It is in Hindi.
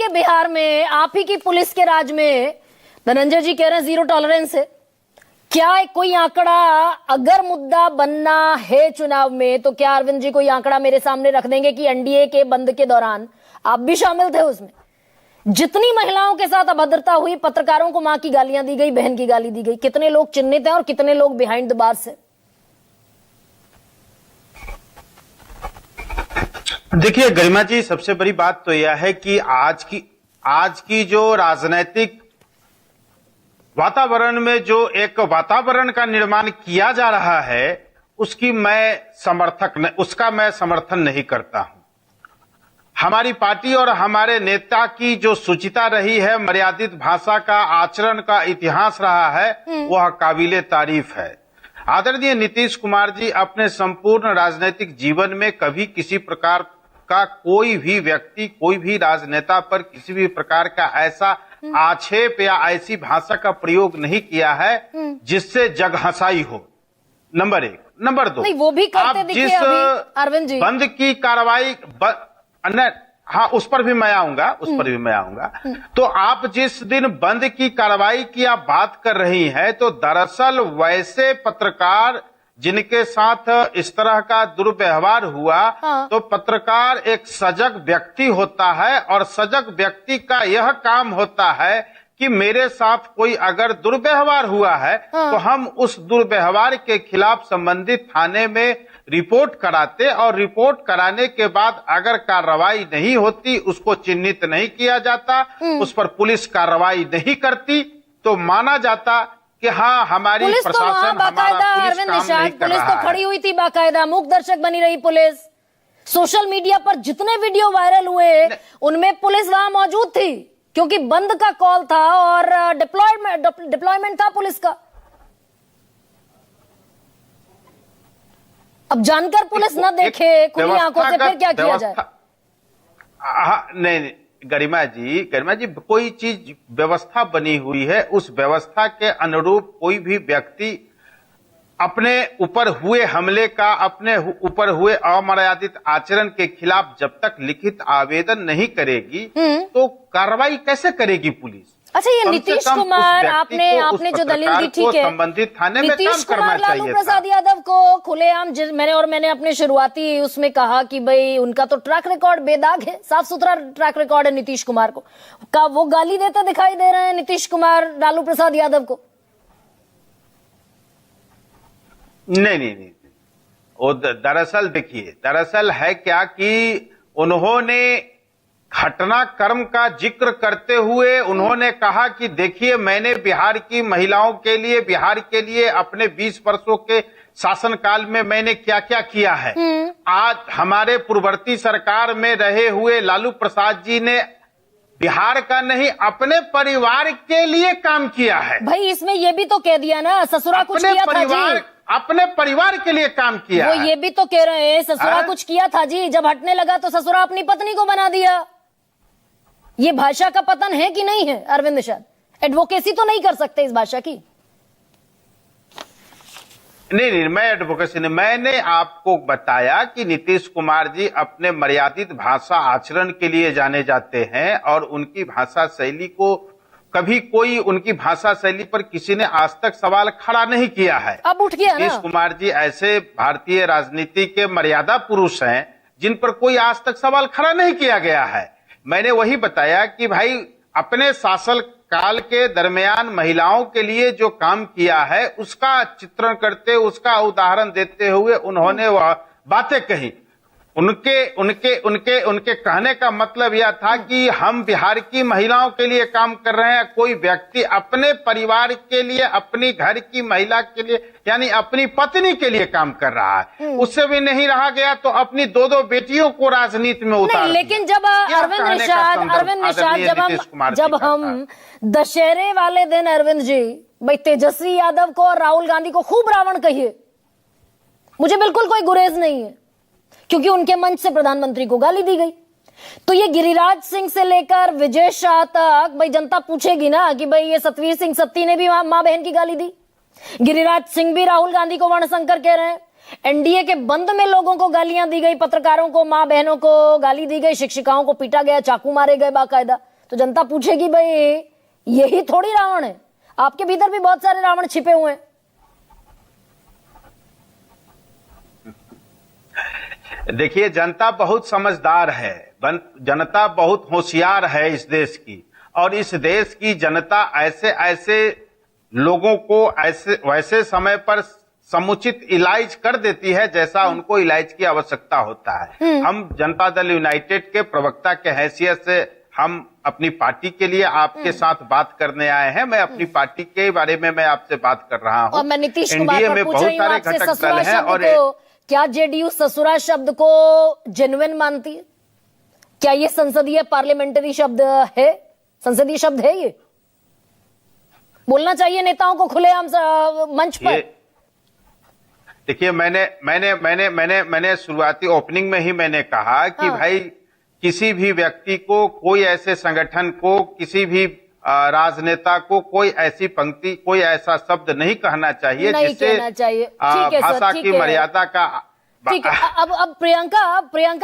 के बिहार में, आप ही की पुलिस के राज में धनंजय जी कह रहे हैं 0 टॉलरेंस है। क्या कोई आंकड़ा अगर मुद्दा बनना है चुनाव में, तो क्या अरविंद जी कोई आंकड़ा मेरे सामने रख देंगे कि एनडीए के बंद के दौरान आप भी शामिल थे उसमें? जितनी महिलाओं के साथ अभद्रता हुई, पत्रकारों को मां की गालियां दी गई, बहन की गाली दी गई, कितने लोग चिन्हित हैं और कितने लोग बिहाइंड द बार्स हैं? देखिए गरिमा जी, सबसे बड़ी बात तो यह है कि आज की जो राजनीतिक वातावरण में जो एक वातावरण का निर्माण किया जा रहा है, उसका मैं समर्थन नहीं करता हूं। हमारी पार्टी और हमारे नेता की जो सुचिता रही है, मर्यादित भाषा का, आचरण का इतिहास रहा है, वह काबिले तारीफ है। आदरणीय नीतीश कुमार जी अपने संपूर्ण राजनीतिक जीवन में कभी किसी प्रकार का कोई भी व्यक्ति, कोई भी राजनेता पर किसी भी प्रकार का ऐसा आक्षेप या ऐसी भाषा का प्रयोग नहीं किया है जिससे जग हंसाई हो। नंबर 1। नंबर 2, नहीं, वो भी करते दिखे जिस अभी अरविंद जी। बंद की कार्रवाई हाँ, उस पर भी मैं आऊंगा। तो आप जिस दिन बंद की कार्रवाई की आप बात कर रही हैं, तो दरअसल वैसे पत्रकार जिनके साथ इस तरह का दुर्व्यवहार हुआ, हाँ। तो पत्रकार एक सजग व्यक्ति होता है और सजग व्यक्ति का यह काम होता है कि मेरे साथ कोई अगर दुर्व्यवहार हुआ है, हाँ। तो हम उस दुर्व्यवहार के खिलाफ संबंधित थाने में रिपोर्ट कराते और रिपोर्ट कराने के बाद अगर कार्रवाई नहीं होती, उसको चिन्हित नहीं किया जाता, उस पर पुलिस कार्रवाई नहीं करती, तो माना जाता कि हाँ, हमारी पुलिस तो वहां बाकायदा, अरविंद निषाद, पुलिस तो खड़ी हुई थी बाकायदा, मूक दर्शक बनी रही पुलिस। सोशल मीडिया पर जितने वीडियो वायरल हुए उनमें पुलिस वहां मौजूद थी, क्योंकि बंद का कॉल था और डिप्लॉयमेंट था पुलिस का। अब जानकर पुलिस न देखे खुली आंखों से, फिर क्या किया जाए? नहीं, गरिमा जी, कोई चीज व्यवस्था बनी हुई है, उस व्यवस्था के अनुरूप कोई भी व्यक्ति अपने ऊपर हुए हमले का, अपने ऊपर हुए अमर्यादित आचरण के खिलाफ जब तक लिखित आवेदन नहीं करेगी, तो कार्रवाई कैसे करेगी पुलिस? अच्छा, ये नीतीश कुमार, आपने जो दलील दी, ठीक है, संबंधित थाने में काम करना चाहिए। लालू प्रसाद यादव को खुलेआम, मैंने अपने शुरुआती उसमें कहा कि भाई उनका तो ट्रैक रिकॉर्ड बेदाग है, साफ सुथरा ट्रैक रिकॉर्ड है नीतीश कुमार को का, वो गाली देते दिखाई दे रहे हैं नीतीश कुमार लालू प्रसाद यादव को। नहीं, वो दरअसल देखिए, दरअसल है क्या कि उन्होंने घटनाक्रम का जिक्र करते हुए उन्होंने कहा कि देखिए, मैंने बिहार की महिलाओं के लिए, बिहार के लिए अपने 20 वर्षों के शासनकाल में मैंने क्या क्या किया है। आज हमारे पूर्ववर्ती सरकार में रहे हुए लालू प्रसाद जी ने बिहार का नहीं, अपने परिवार के लिए काम किया है। भाई इसमें ये भी तो कह दिया ना, ससुरा कुछ किया था जी, अपने परिवार के लिए काम किया। वो ये भी तो कह रहे हैं ससुरा कुछ किया था जी, जब हटने लगा तो ससुरा अपनी पत्नी को बना दिया। ये भाषा का पतन है कि नहीं है अरविंद निषाद? एडवोकेसी तो नहीं कर सकते इस भाषा की? नहीं, मैं एडवोकेसी नहीं, मैंने आपको बताया कि नीतीश कुमार जी अपने मर्यादित भाषा आचरण के लिए जाने जाते हैं और उनकी भाषा शैली को कभी कोई उनकी भाषा शैली पर किसी ने आज तक सवाल खड़ा नहीं किया है। अब उठ गया ना। नीतीश कुमार जी ऐसे भारतीय राजनीति के मर्यादा पुरुष हैं जिन पर कोई आज तक सवाल खड़ा नहीं किया गया है। मैंने वही बताया कि भाई अपने शासन काल के दरमियान महिलाओं के लिए जो काम किया है उसका चित्रण करते, उसका उदाहरण देते हुए उन्होंने वह बातें कही। उनके कहने का मतलब यह था कि हम बिहार की महिलाओं के लिए काम कर रहे हैं। कोई व्यक्ति अपने परिवार के लिए, अपनी घर की महिला के लिए, यानी अपनी पत्नी के लिए काम कर रहा है। उससे भी नहीं रहा गया तो अपनी 2 बेटियों को राजनीति में उतार दिया। लेकिन जब अरविंद निषाद, जब हम दशहरे वाले दिन अरविंद जी भाई तेजस्वी यादव को और राहुल गांधी को खूब रावण कहिए, मुझे बिल्कुल कोई गुरेज नहीं है, क्योंकि उनके मंच से प्रधानमंत्री को गाली दी गई। तो ये गिरिराज सिंह से लेकर विजय शाह तक भाई जनता पूछेगी ना कि भाई ये सतवीर सिंह सत्ती ने भी मां बहन की गाली दी, गिरिराज सिंह भी राहुल गांधी को वर्णशंकर कह रहे हैं, एनडीए के बंद में लोगों को गालियां दी गई, पत्रकारों को, मां बहनों को गाली दी गई, शिक्षिकाओं को पीटा गया, चाकू मारे गए बाकायदा। तो जनता पूछेगी भाई यही थोड़ी रावण है, आपके भीतर भी बहुत सारे रावण छिपे हुए हैं। देखिए, जनता बहुत समझदार है, जनता बहुत होशियार है इस देश की, और इस देश की जनता ऐसे ऐसे लोगों को ऐसे वैसे समय पर समुचित इलाज कर देती है जैसा उनको इलाज की आवश्यकता होता है। हम जनता दल यूनाइटेड के प्रवक्ता के हैसियत से हम अपनी पार्टी के लिए आपके साथ बात करने आए हैं। मैं अपनी पार्टी के बारे में मैं आपसे बात कर रहा हूं। और मैं नीतीश कुमार एनडीए पर में पूछ बहुत रही हूं सारे आपसे, घटक दल ससुरा हैं शब्द और को क्या जेडीयू ससुरा शब्द को जेन्युइन मानती है? क्या ये संसदीय पार्लियामेंट्री शब्द है, संसदीय शब्द है? ये बोलना चाहिए नेताओं को खुलेआम मंच पर। देखिए, मैंने शुरुआती ओपनिंग में ही मैंने कहा कि भाई किसी भी व्यक्ति को, कोई ऐसे संगठन को, किसी भी राजनेता को कोई ऐसी पंक्ति, कोई ऐसा शब्द नहीं कहना चाहिए जिससे ठीक है सर, भाषा ठीक की है। मर्यादा का ठीक है। अब प्रियंका